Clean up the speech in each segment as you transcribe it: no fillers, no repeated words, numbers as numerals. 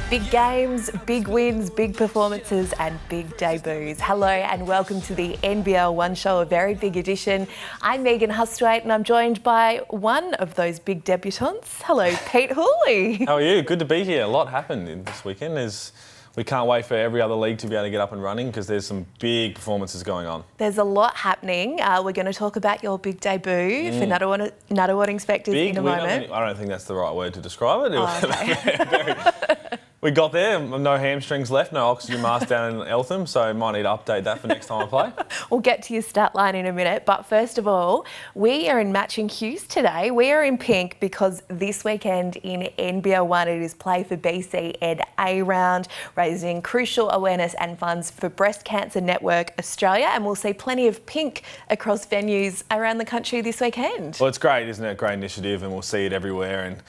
Big games, big wins, big performances and big debuts. Hello and welcome to the NBL1 Show, a very big edition. I'm Megan Hustwaite and I'm joined by one of those big debutants. Hello, Pete Hooley. How are you? Good to be here. A lot happened this weekend. We can't wait for every other league to be able to get up and running because there's some big performances going on. There's a lot happening. We're going to talk about your big debut for Nuttawading Inspectors in a moment. I don't think that's the right word to describe it. Oh, okay. We got there, no hamstrings left, no oxygen mask down in Eltham, so might need to update that for next time I play. We'll get to your stat line in a minute, but first of all, we are in matching hues today. We are in pink because this weekend in NBL1 it is Play for BC Ed A round, raising crucial awareness and funds for Breast Cancer Network Australia, and we'll see plenty of pink across venues around the country this weekend. Well, it's great, isn't it? Great initiative, and we'll see it everywhere. And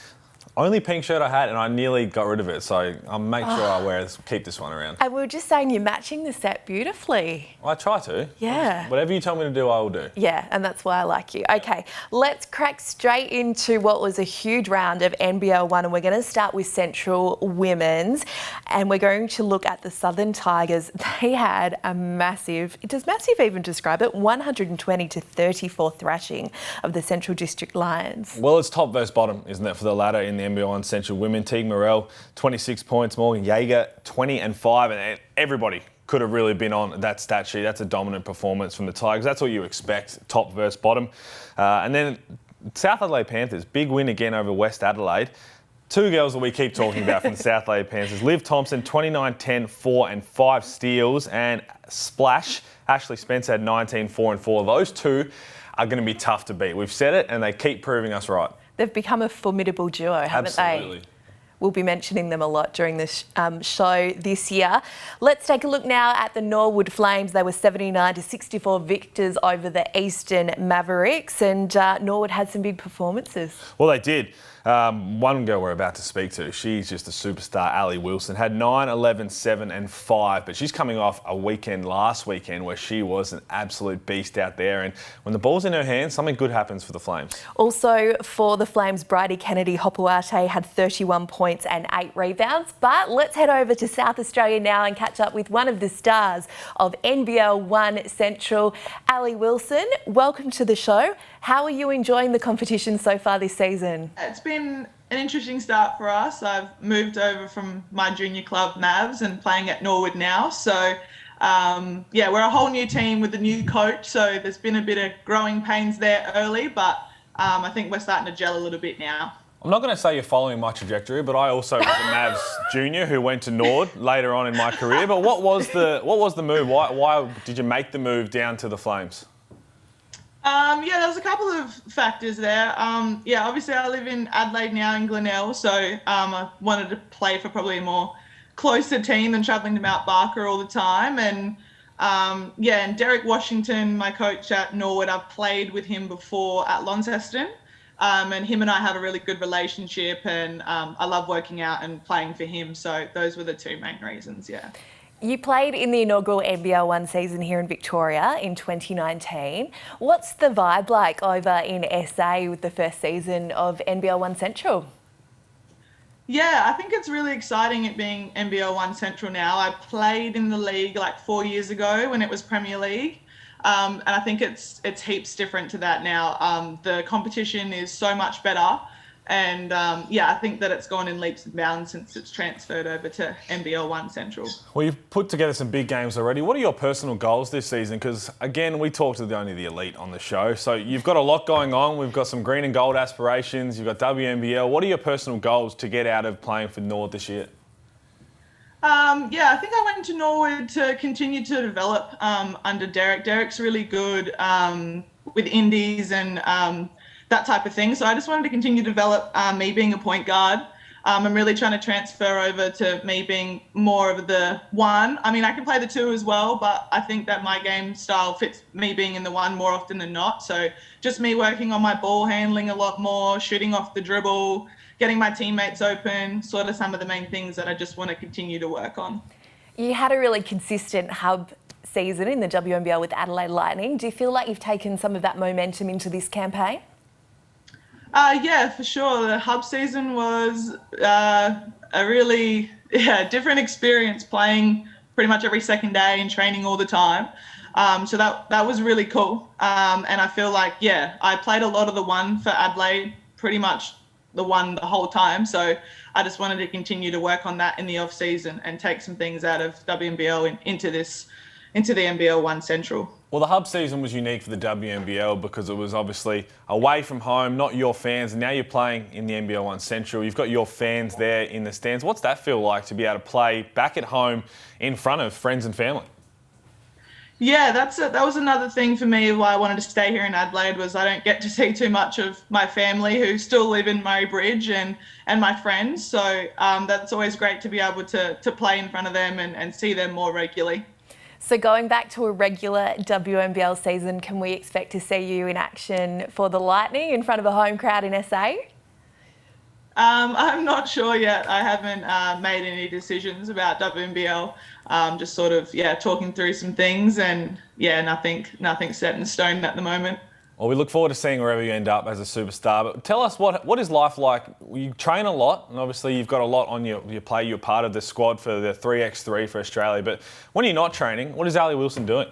only pink shirt I had and I nearly got rid of it, so I'll make sure I keep this one around. And we were just saying you're matching the set beautifully. I try to. Yeah. Whatever you tell me to do, I will do. Yeah, and that's why I like you. Okay, let's crack straight into what was a huge round of NBL1, and we're going to start with Central Women's, and we're going to look at the Southern Tigers. They had a massive, does massive even describe it, 120 to 34 thrashing of the Central District Lions. Well, it's top versus bottom, isn't it, for the ladder in the NBL1 Central Women. Teague Morrell, 26 points. Morgan Jaeger, 20 and 5. And everybody could have really been on that stat sheet. That's a dominant performance from the Tigers. That's what you expect, top versus bottom. And then South Adelaide Panthers, big win again over West Adelaide. Two girls that we keep talking about from the South Adelaide Panthers. Liv Thompson, 29-10, 4 and 5 steals. And Splash, Ashley Spencer had 19, 4 and 4. Those two are going to be tough to beat. We've said it and they keep proving us right. They've become a formidable duo, haven't Absolutely. they? We'll be mentioning them a lot during this show this year. Let's take a look now at the Norwood Flames. They were 79 to 64 victors over the Eastern Mavericks, and Norwood had some big performances. Well, they did. One girl we're about to speak to, she's just a superstar, Ally Wilson, had 9, 11, 7 and 5, but she's coming off a weekend last weekend where she was an absolute beast out there, and when the ball's in her hands, something good happens for the Flames. Also for the Flames, Bridie Kennedy-Hopoate had 31 points and 8 rebounds, but let's head over to South Australia now and catch up with one of the stars of NBL1 Central, Ally Wilson. Welcome to the show. How are you enjoying the competition so far this season? It's been an interesting start for us. I've moved over from my junior club, Mavs, and playing at Norwood now. So, we're a whole new team with a new coach. So there's been a bit of growing pains there early, but I think we're starting to gel a little bit now. I'm not going to say you're following my trajectory, but I also was a Mavs junior who went to Nord later on in my career. But what was the move? Why did you make the move down to the Flames? There was a couple of factors there. Obviously I live in Adelaide now in Glenelg, so I wanted to play for probably a more closer team than travelling to Mount Barker all the time. And and Derek Washington, my coach at Norwood, I've played with him before at Launceston. And him and I have a really good relationship, and I love working out and playing for him. So those were the two main reasons, yeah. You played in the inaugural NBL1 season here in Victoria in 2019. What's the vibe like over in SA with the first season of NBL1 Central? Yeah, I think it's really exciting it being NBL1 Central now. I played in the league like 4 years ago when it was Premier League. And I think it's heaps different to that now. The competition is so much better. And I think that it's gone in leaps and bounds since it's transferred over to NBL1 Central. Well, you've put together some big games already. What are your personal goals this season? Because, again, we talk to only the elite on the show. So you've got a lot going on. We've got some green and gold aspirations. You've got WNBL. What are your personal goals to get out of playing for Nord this year? I think I went to Norwood to continue to develop under Derek. Derek's really good with indies and that type of thing. So I just wanted to continue to develop me being a point guard. I'm really trying to transfer over to me being more of the one. I mean, I can play the two as well, but I think that my game style fits me being in the one more often than not. So just me working on my ball handling a lot more, shooting off the dribble, getting my teammates open, sort of some of the main things that I just want to continue to work on. You had a really consistent hub season in the WNBL with Adelaide Lightning. Do you feel like you've taken some of that momentum into this campaign? Yeah, for sure. The hub season was a really different experience, playing pretty much every second day and training all the time. So that was really cool. And I feel like, I played a lot of the one for Adelaide, pretty much the one the whole time. So I just wanted to continue to work on that in the off season and take some things out of WNBL into the NBL1 Central. Well, the hub season was unique for the WNBL because it was obviously away from home, not your fans, and now you're playing in the NBL1 Central. You've got your fans there in the stands. What's that feel like to be able to play back at home in front of friends and family? Yeah, that was another thing for me why I wanted to stay here in Adelaide, was I don't get to see too much of my family who still live in Murray Bridge and my friends. So that's always great to be able to play in front of them and see them more regularly. So going back to a regular WNBL season, can we expect to see you in action for the Lightning in front of a home crowd in SA? I'm not sure yet. I haven't made any decisions about WNBL. Just sort of, talking through some things, and nothing set in stone at the moment. Well, we look forward to seeing wherever you end up as a superstar. But tell us, what is life like? You train a lot, and obviously you've got a lot on your plate. You're part of the squad for the 3x3 for Australia. But when you're not training, what is Ally Wilson doing?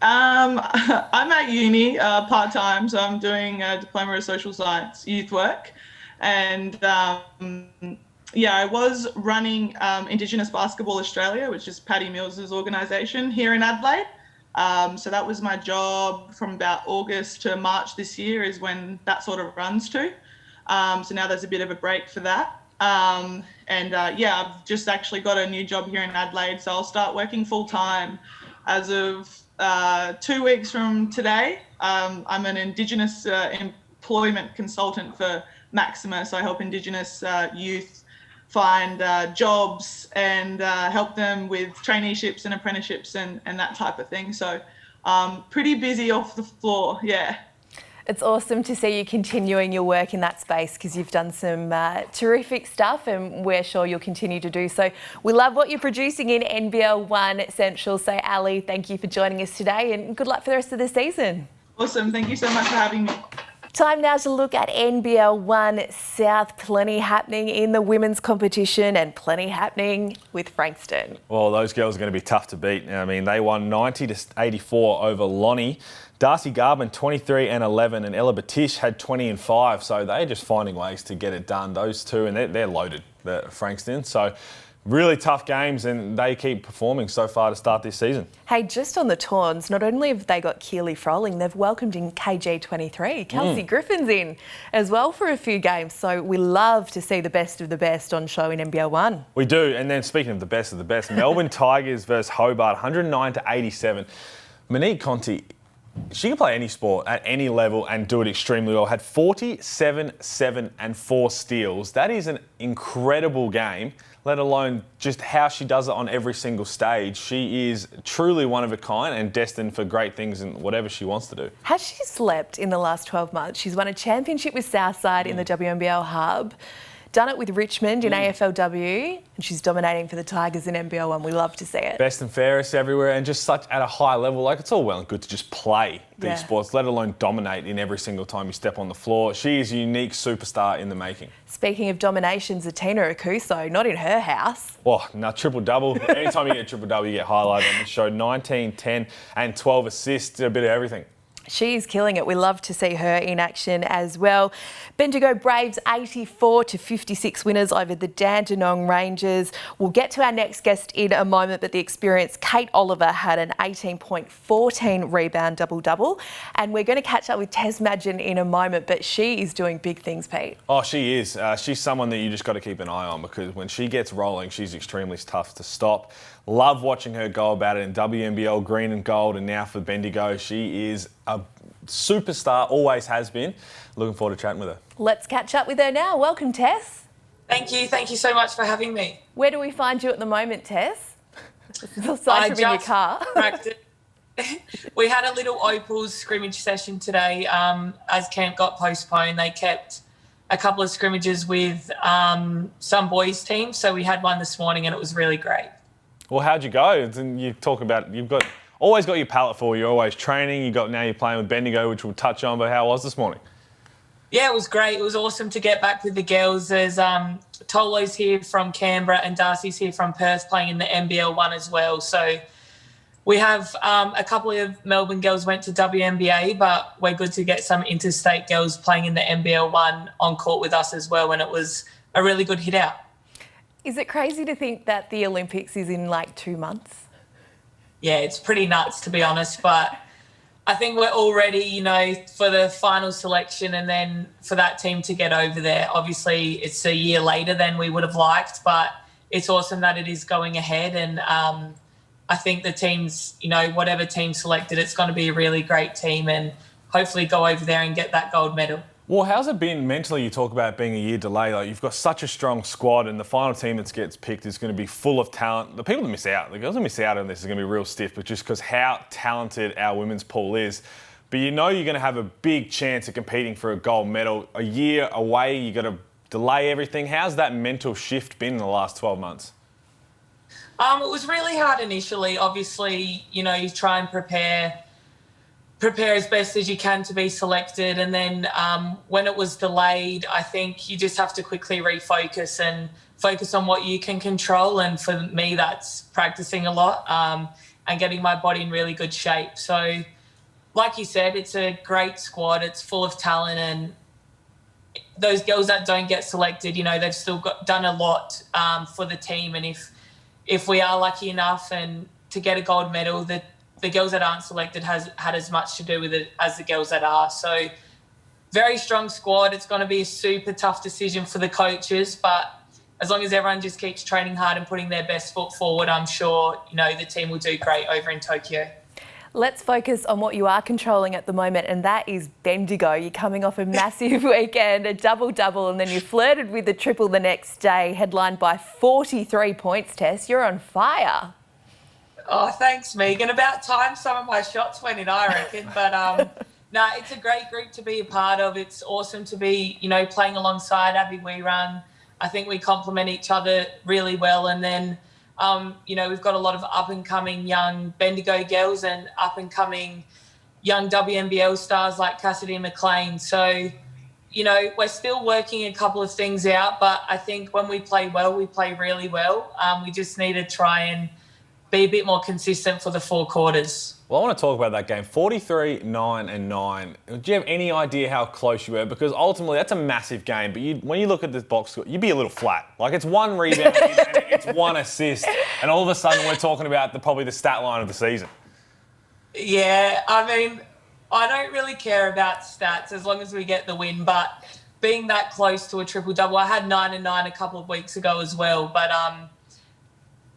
I'm at uni part-time, so I'm doing a Diploma of Social Science youth work. And I was running Indigenous Basketball Australia, which is Paddy Mills's organisation here in Adelaide. So that was my job from about August to March this year is when that sort of runs to. So now there's a bit of a break for that. I've just actually got a new job here in Adelaide, so I'll start working full-time as of 2 weeks from today. I'm an Indigenous employment consultant for Maxima, so I help Indigenous youth find jobs and help them with traineeships and apprenticeships and that type of thing. So pretty busy off the floor, yeah. It's awesome to see you continuing your work in that space, because you've done some terrific stuff, and we're sure you'll continue to do so. We love what you're producing in NBL1 Central. So Ally, thank you for joining us today, and good luck for the rest of the season. Awesome, thank you so much for having me. Time now to look at NBL1 South. Plenty happening in the women's competition and plenty happening with Frankston. Well, those girls are going to be tough to beat. I mean, they won 90-84 over Lonnie. Darcy Garbin 23-11 and Ella Batish had 20-5. So they're just finding ways to get it done. Those two, and they're loaded, the Frankston. So really tough games, and they keep performing so far to start this season. Hey, just on the Tawns, not only have they got Keely Froling, they've welcomed in KG23. Kelsey Griffin's in as well for a few games. So we love to see the best of the best on show in NBL1. We do. And then speaking of the best, Melbourne Tigers versus Hobart, 109-87. Monique Conti, she can play any sport at any level and do it extremely well. Had 47, 7 and 4 steals. That is an incredible game, let alone just how she does it on every single stage. She is truly one of a kind and destined for great things in whatever she wants to do. Has she slept in the last 12 months? She's won a championship with Southside in the WNBL Hub, done it with Richmond in AFLW, and she's dominating for the Tigers in NBL1. We love to see it. Best and fairest everywhere, and just such at a high level. Like, it's all well and good to just play these sports, let alone dominate in every single time you step on the floor. She is a unique superstar in the making. Speaking of dominations, Atina Akuso, not in her house. Oh, no, triple-double. Anytime you get triple-double, you get highlighted on the show. 19, 10 and 12 assists, a bit of everything. She's killing it. We love to see her in action as well. Bendigo Braves 84-56 winners over the Dandenong Rangers. We'll get to our next guest in a moment, but the experienced Kate Oliver had an 18-14 rebound double-double. And we're going to catch up with Tess Madgen in a moment, but she is doing big things, Pete. Oh, she is. She's someone that you just got to keep an eye on, because when she gets rolling, she's extremely tough to stop. Love watching her go about it in WNBL green and gold, and now for Bendigo. She is a superstar, always has been. Looking forward to chatting with her. Let's catch up with her now. Welcome, Tess. Thank you so much for having me. Where do we find you at the moment, Tess? Aside from in your car. We had a little Opals scrimmage session today. As camp got postponed, they kept a couple of scrimmages with some boys' teams, so we had one this morning and it was really great. Well, how'd you go? And you talk about, always got your palette for, you're always training, now you're playing with Bendigo, which we'll touch on, but how was this morning? Yeah, it was great. It was awesome to get back with the girls. There's Tolo's here from Canberra and Darcy's here from Perth playing in the NBL1 as well. So we have a couple of Melbourne girls went to WNBA, but we're good to get some interstate girls playing in the NBL1 on court with us as well, and it was a really good hit out. Is it crazy to think that the Olympics is in like 2 months? Yeah, it's pretty nuts, to be honest, but I think we're all ready, you know, for the final selection and then for that team to get over there. Obviously, it's a year later than we would have liked, but it's awesome that it is going ahead. And I think the teams, you know, whatever team selected, it's going to be a really great team and hopefully go over there and get that gold medal. Well, how's it been mentally? You talk about being a year delay. Like, you've got such a strong squad, and the final team that gets picked is going to be full of talent. The people that miss out, the girls that miss out on this is going to be real stiff, but just because how talented our women's pool is. But you know you're going to have a big chance of competing for a gold medal. A year away, you got to delay everything. How's that mental shift been in the last 12 months? It was really hard initially. Obviously, you know, you try and prepare as best as you can to be selected. And then when it was delayed, I think you just have to quickly refocus and focus on what you can control. And for me, that's practicing a lot and getting my body in really good shape. So like you said, it's a great squad. It's full of talent, and those girls that don't get selected, you know, they've still done a lot for the team. And if we are lucky enough and to get a gold medal, the girls that aren't selected had as much to do with it as the girls that are. So very strong squad. It's going to be a super tough decision for the coaches, but as long as everyone just keeps training hard and putting their best foot forward, I'm sure, you know, the team will do great over in Tokyo. Let's focus on what you are controlling at the moment, and that is Bendigo. You're coming off a massive weekend, a double-double, and then you flirted with the triple the next day, headlined by 43 points, Tess. You're on fire. Oh, thanks, Megan. About time some of my shots went in, I reckon. But no, it's a great group to be a part of. It's awesome to be, you know, playing alongside Abby Weerun. I think we complement each other really well. And then, you know, we've got a lot of up-and-coming young Bendigo girls and up-and-coming young WNBL stars like Cassidy McLean. So, you know, we're still working a couple of things out, but I think when we play well, we play really well. We just need to try and be a bit more consistent for the 4 quarters. Well, I want to talk about that game. 43, 9 and 9. Do you have any idea how close you were? Because ultimately that's a massive game, but when you look at this box score, you'd be a little flat. Like, it's 1 rebound and it's 1 assist, and all of a sudden we're talking about probably the stat line of the season. Yeah, I mean, I don't really care about stats as long as we get the win, but being that close to a triple-double, I had 9 and 9 a couple of weeks ago as well, but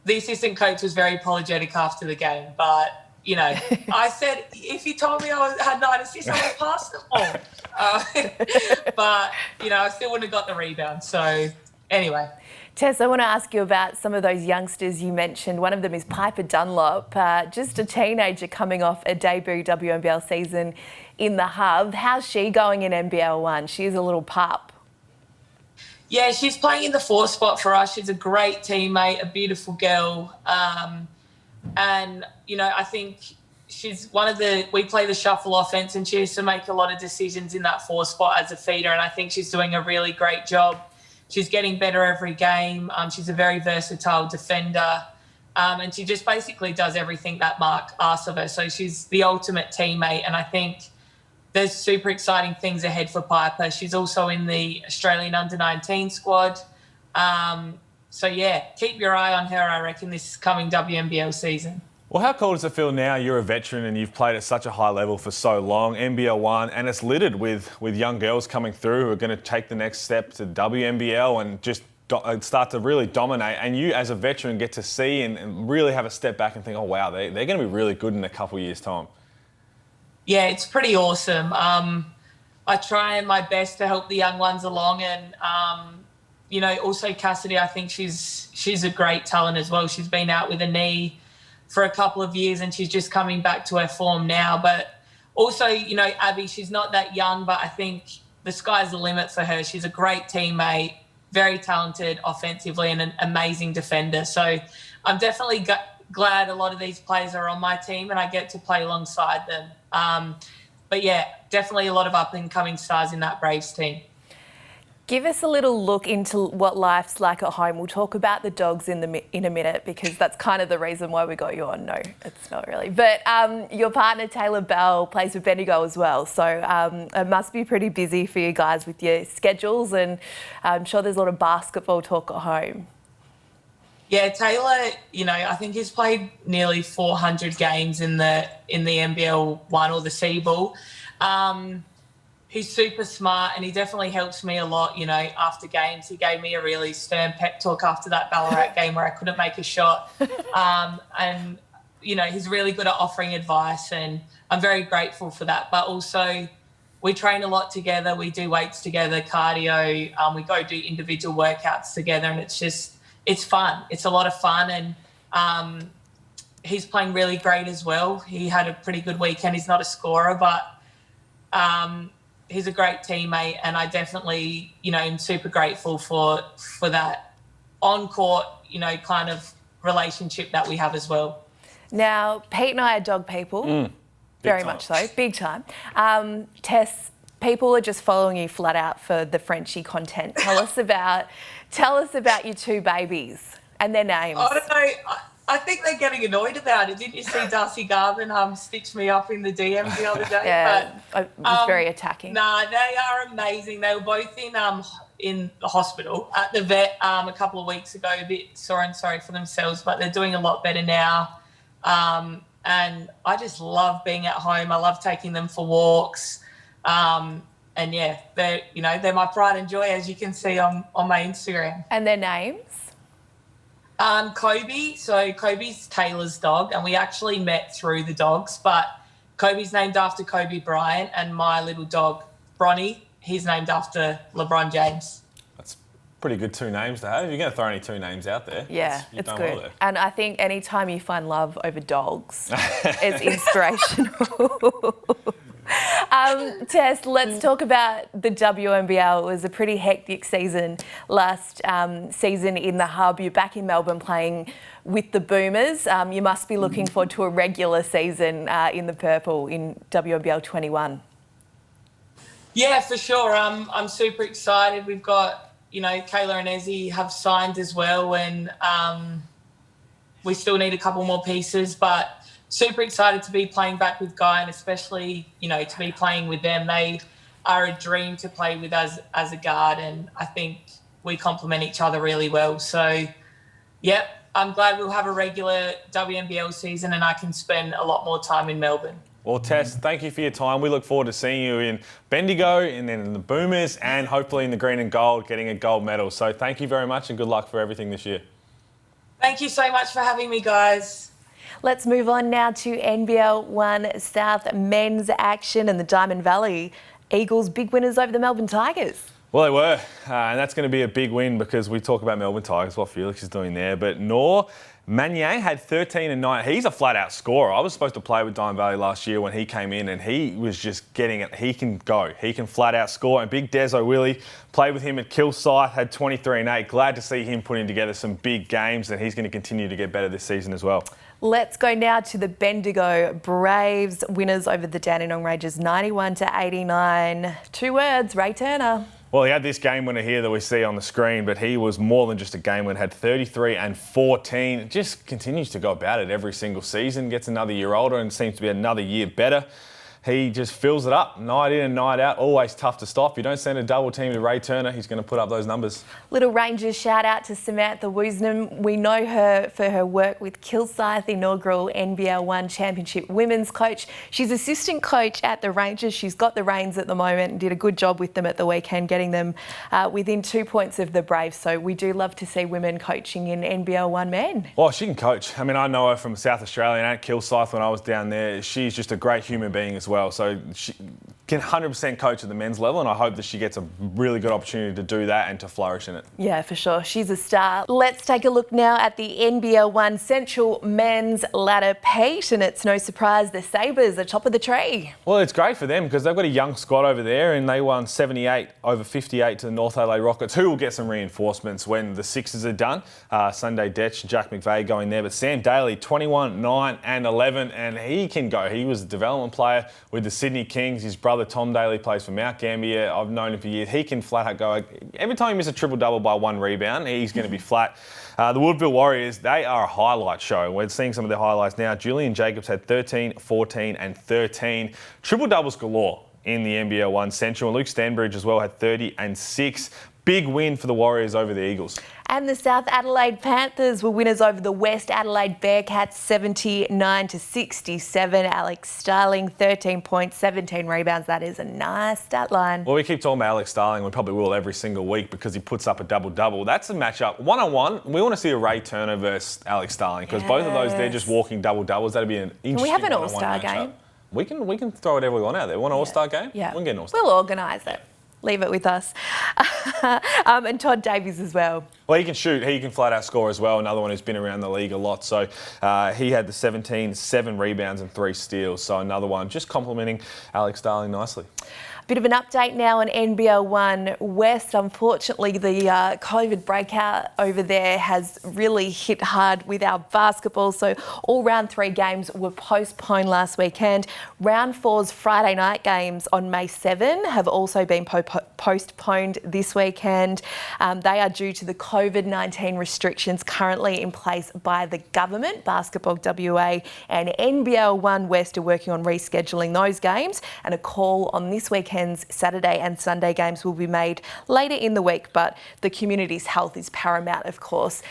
the assistant coach was very apologetic after the game, but, you know, I said, if you told me I had 9 assists, I would have passed them all. But, you know, I still wouldn't have got the rebound. So, anyway. Tess, I want to ask you about some of those youngsters you mentioned. One of them is Piper Dunlop, just a teenager coming off a debut WNBL season in the Hub. How's she going in NBL1? She's a little pup. Yeah, she's playing in the 4 spot for us. She's a great teammate, a beautiful girl. And, you know, I think she's we play the shuffle offense, and she used to make a lot of decisions in that 4 spot as a feeder. And I think she's doing a really great job. She's getting better every game. She's a very versatile defender. And she just basically does everything that Mark asks of her. So she's the ultimate teammate. And I think there's super exciting things ahead for Piper. She's also in the Australian under-19 squad. So, yeah, keep your eye on her, I reckon, this coming WNBL season. Well, how cool does it feel now? You're a veteran and you've played at such a high level for so long, NBL1, and it's littered with young girls coming through who are going to take the next step to WNBL and just start to really dominate. And you, as a veteran, get to see and really have a step back and think, oh, wow, they're going to be really good in a couple of years' time. Yeah, it's pretty awesome. I try my best to help the young ones along, and you know, also Cassidy, I think she's a great talent as well. She's been out with a knee for a couple of years and she's just coming back to her form now. But also, you know, Abby, she's not that young, but I think the sky's the limit for her. She's a great teammate, very talented offensively, and an amazing defender. So I'm definitely glad a lot of these players are on my team and I get to play alongside them. But yeah, definitely a lot of up and coming stars in that Braves team. Give us a little look into what life's like at home. We'll talk about the dogs in a minute, because that's kind of the reason why we got you on. No, it's not really. But your partner, Taylor Bell, plays with Bendigo as well. So it must be pretty busy for you guys with your schedules, and I'm sure there's a lot of basketball talk at home. Yeah, Taylor, I think he's played nearly 400 games in the NBL1 or the C-Ball. He's super smart, and he definitely helps me a lot, after games. He gave me a really stern pep talk after that Ballarat game where I couldn't make a shot. And, he's really good at offering advice, and I'm very grateful for that. But also, we train a lot together. We do weights together, cardio. We go do individual workouts together, and it's fun. It's a lot of fun, and he's playing really great as well. He had a pretty good weekend. He's not a scorer, but he's a great teammate, and I definitely, am super grateful for that on-court, kind of relationship that we have as well. Now, Pete and I are dog people, very much so, big time. Tess, people are just following you flat out for the Frenchie content. Tell us about your two babies and their names. I don't know. I think they're getting annoyed about it. Didn't you see Darcy Garvin stitch me up in the DMs the other day? Yeah, it was very attacking. Nah, they are amazing. They were both in the hospital at the vet a couple of weeks ago, a bit sore and sorry for themselves, but they're doing a lot better now. And I just love being at home. I love taking them for walks. And yeah, they're my pride and joy, as you can see on my Instagram. And their names? Kobe. So Kobe's Taylor's dog, and we actually met through the dogs, but Kobe's named after Kobe Bryant, and my little dog, Bronny, he's named after LeBron James. That's pretty good two names to have. You're going to throw any two names out there. Yeah, it's good. Well, and I think anytime you find love over dogs, it's inspirational. Tess, let's talk about the WNBL. It was a pretty hectic season last season in the Hub. You're back in Melbourne playing with the Boomers. You must be looking forward to a regular season in the Purple in WNBL 21. Yeah, for sure. I'm super excited. We've got, Kayla and Ezzy have signed as well, and we still need a couple more pieces, but super excited to be playing back with Guy, and especially, to be playing with them. They are a dream to play with as a guard, and I think we complement each other really well. So, yep, I'm glad we'll have a regular WNBL season and I can spend a lot more time in Melbourne. Well, Tess, thank you for your time. We look forward to seeing you in Bendigo and then in the Boomers, and hopefully in the green and gold, getting a gold medal. So thank you very much, and good luck for everything this year. Thank you so much for having me, guys. Let's move on now to NBL1 South men's action, and the Diamond Valley Eagles big winners over the Melbourne Tigers. Well, they were, and that's going to be a big win because we talk about Melbourne Tigers, what Felix is doing there. But Magnier had 13 and 9. He's a flat-out scorer. I was supposed to play with Diamond Valley last year when he came in, and he was just getting it. He can go. He can flat-out score. And big Des O'Willy played with him at Kilsyth, had 23 and 8. Glad to see him putting together some big games, and he's going to continue to get better this season as well. Let's go now to the Bendigo Braves, winners over the Dandenong Rangers 91-89. Two words, Ray Turner. Well, he had this game winner here that we see on the screen, but he was more than just a game winner. Had 33 and 14. Just continues to go about it every single season. Gets another year older and seems to be another year better. He just fills it up night in and night out. Always tough to stop. You don't send a double team to Ray Turner, he's going to put up those numbers. Little Rangers shout out to Samantha Woosnam. We know her for her work with Kilsyth, inaugural NBL1 Championship women's coach. She's assistant coach at the Rangers. She's got the reins at the moment and did a good job with them at the weekend, getting them within 2 points of the Braves. So we do love to see women coaching in NBL1 men. Well, she can coach. I mean, I know her from South Australia and at Kilsyth when I was down there. She's just a great human being as well. So can 100% coach at the men's level, and I hope that she gets a really good opportunity to do that and to flourish in it. Yeah, for sure. She's a star. Let's take a look now at the NBL1 Central men's ladder, Pete, and it's no surprise the Sabres are top of the tree. Well, it's great for them because they've got a young squad over there, and they won 78-58 to the North Adelaide Rockets, who will get some reinforcements when the Sixers are done. Sunday Detch, Jack McVeigh going there, but Sam Daly, 21, 9 and 11, and he can go. He was a development player with the Sydney Kings. His brother Tom Daly plays for Mount Gambier. I've known him for years. He can flat out go. Every time he misses a triple-double by one rebound, he's going to be flat. The Woodville Warriors, they are a highlight show. We're seeing some of their highlights now. Julian Jacobs had 13, 14 and 13. Triple-doubles galore in the NBL1 Central. And Luke Stanbridge as well had 30 and 6. Big win for the Warriors over the Eagles. And the South Adelaide Panthers were winners over the West Adelaide Bearcats 79-67. Alex Starling, 13 points, 17 rebounds. That is a nice stat line. Well, we keep talking about Alex Starling. We probably will every single week because he puts up a double-double. That's a matchup. One-on-one, we want to see a Ray Turner versus Alex Starling because both of those, they're just walking double-doubles. That'd be an interesting Can we have an one-on-one all-star matchup. game? We can throw whatever we want out there. Want an all-star game? Yeah. We can get an all-star. We'll organise it. Leave it with us. And Todd Davies as well. Well, he can shoot. He can flat out score as well. Another one who's been around the league a lot. So he had the 17, 7 rebounds and 3 steals. So another one just complimenting Alex Starling nicely. Bit of an update now on NBL1 West. Unfortunately, the COVID breakout over there has really hit hard with our basketball. So all round 3 games were postponed last weekend. Round 4's Friday night games on May 7 have also been postponed this weekend. They are due to the COVID-19 restrictions currently in place by the government. Basketball WA and NBL1 West are working on rescheduling those games, and a call on this weekend's Saturday and Sunday games will be made later in the week, but the community's health is paramount, of course,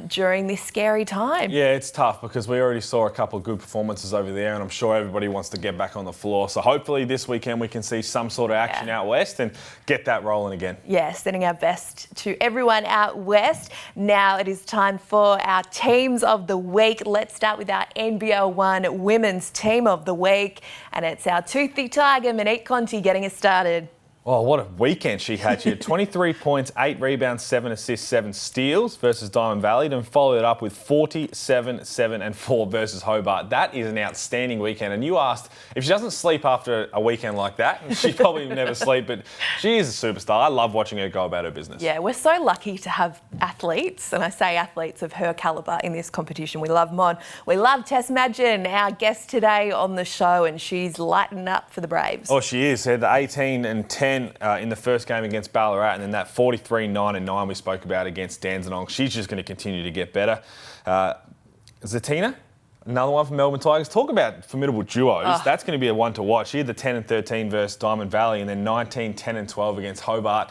during this scary time. Yeah, it's tough because we already saw a couple of good performances over there, and I'm sure everybody wants to get back on the floor. So hopefully this weekend we can see some sort of action out west and get that rolling again. Yeah, sending our best to everyone out west. Now it is time for our teams of the week. Let's start with our NBL1 Women's Team of the Week, and it's our toothy tiger, Monique Conti, getting us started. Oh, what a weekend she had. She had 23 points, 8 rebounds, 7 assists, 7 steals versus Diamond Valley, and followed it up with 47, 7 and 4 versus Hobart. That is an outstanding weekend. And you asked if she doesn't sleep after a weekend like that, she probably never sleep, but she is a superstar. I love watching her go about her business. Yeah, we're so lucky to have athletes, and I say athletes of her calibre in this competition. We love Mon. We love Tess Madgen, our guest today on the show, and she's lighting up for the Braves. Oh, she is. She had the 18 and 10 in the first game against Ballarat, and then that 43, 9 and 9 we spoke about against Dandenong. She's just going to continue to get better. Zatina, another one from Melbourne Tigers. Talk about formidable duos. That's going to be a one to watch. She had the 10 and 13 versus Diamond Valley, and then 19, 10 and 12 against Hobart.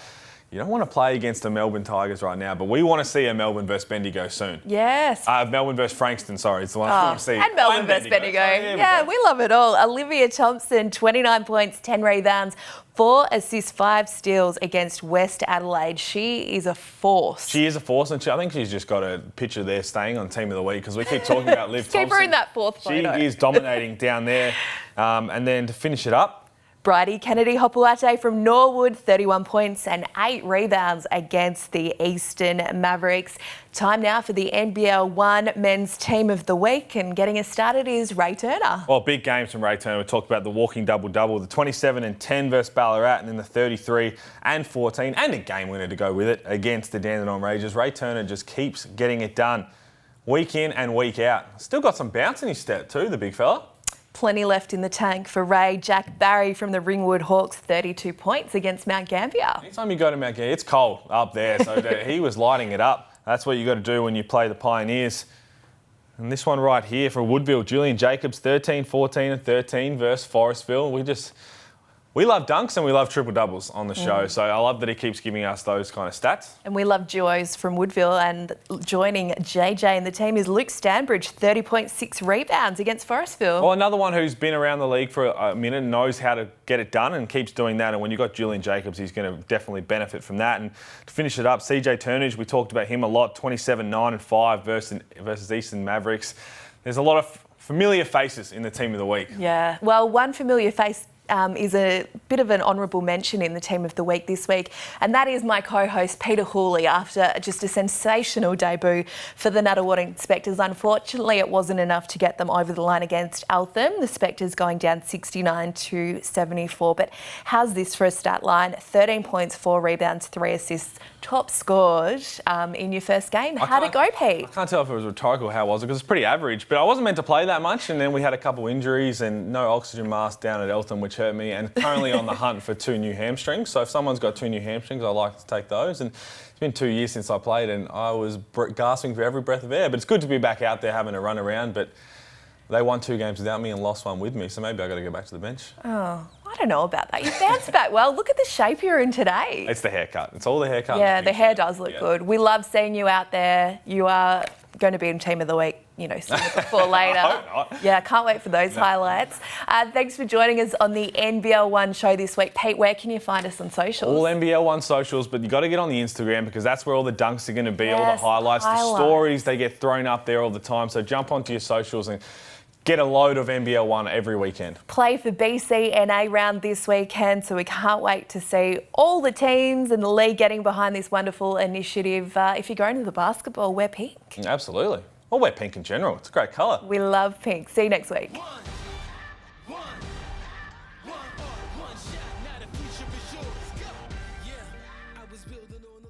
You don't want to play against the Melbourne Tigers right now, but we want to see a Melbourne versus Bendigo soon. Yes. Melbourne versus Frankston, sorry. It's the one I want to see. And Melbourne versus Bendigo. Yeah, we love it all. Olivia Thompson, 29 points, 10 rebounds, 4 assists, 5 steals against West Adelaide. She is a force. She is a force, and I think she's just got a picture there staying on Team of the Week because we keep talking about Liv Thompson. Keep her in that 4th photo. She is dominating down there. And then to finish it up, Bridie Kennedy Hopuate from Norwood, 31 points and 8 rebounds against the Eastern Mavericks. Time now for the NBL1 Men's Team of the Week, and getting us started is Ray Turner. Well, big games from Ray Turner. We talked about the walking double-double, the 27 and 10 versus Ballarat, and then the 33 and 14, and a game winner to go with it against the Dandenong Rangers. Ray Turner just keeps getting it done week in and week out. Still got some bounce in his step too, the big fella. Plenty left in the tank for Ray. Jack Barry from the Ringwood Hawks, 32 points against Mount Gambier. Anytime you go to Mount Gambier, it's cold up there, so he was lighting it up. That's what you got to do when you play the Pioneers. And this one right here for Woodville, Julian Jacobs, 13, 14 and 13 versus Forestville. We love dunks and we love triple doubles on the show, so I love that he keeps giving us those kind of stats. And we love duos from Woodville, and joining JJ and the team is Luke Stanbridge, 30.6 rebounds against Forestville. Well, another one who's been around the league for a minute, knows how to get it done and keeps doing that. And when you've got Julian Jacobs, he's going to definitely benefit from that. And to finish it up, CJ Turnage, we talked about him a lot, 27, 9 and 5 versus Eastern Mavericks. There's a lot of familiar faces in the Team of the Week. Yeah, well, one familiar face is a bit of an honourable mention in the Team of the Week this week, and that is my co-host Peter Hooley after just a sensational debut for the Nunawading Spectres. Unfortunately, it wasn't enough to get them over the line against Eltham, the Spectres going down 69-74. But how's this for a stat line? 13 points, 4 rebounds, 3 assists, top scored in your first game. How'd it go, Pete? I can't tell if it was rhetorical, how was it, because it's pretty average, but I wasn't meant to play that much, and then we had a couple injuries and no oxygen mask down at Eltham, which hurt me, and currently on the hunt for 2 new hamstrings. So if someone's got 2 new hamstrings, I like to take those. And it's been 2 years since I played, and I was gasping for every breath of air. But it's good to be back out there having a run around. But they won 2 games without me and lost 1 with me, so maybe I got to go back to the bench. Oh, I don't know about that. You bounced back well. Look at the shape you're in today. It's the haircut. It's all the haircut. Yeah, the hair does look good. We love seeing you out there. You are going to be in Team of the Week, you know, sooner before later. I hope not. Yeah, can't wait for those highlights. Thanks for joining us on the NBL1 Show this week. Pete, where can you find us on socials? All NBL1 socials, but you got to get on the Instagram because that's where all the dunks are going to be, all the Yes, highlights, the highlights. stories, they get thrown up there all the time. So jump onto your socials and get a load of NBL1 every weekend. Play for BC and A round this weekend, so we can't wait to see all the teams in the league getting behind this wonderful initiative. If you're going to the basketball, wear pink. Absolutely. Or wear pink in general. It's a great colour. We love pink. See you next week. One shot, now the future is yours. Go. Yeah, I was building on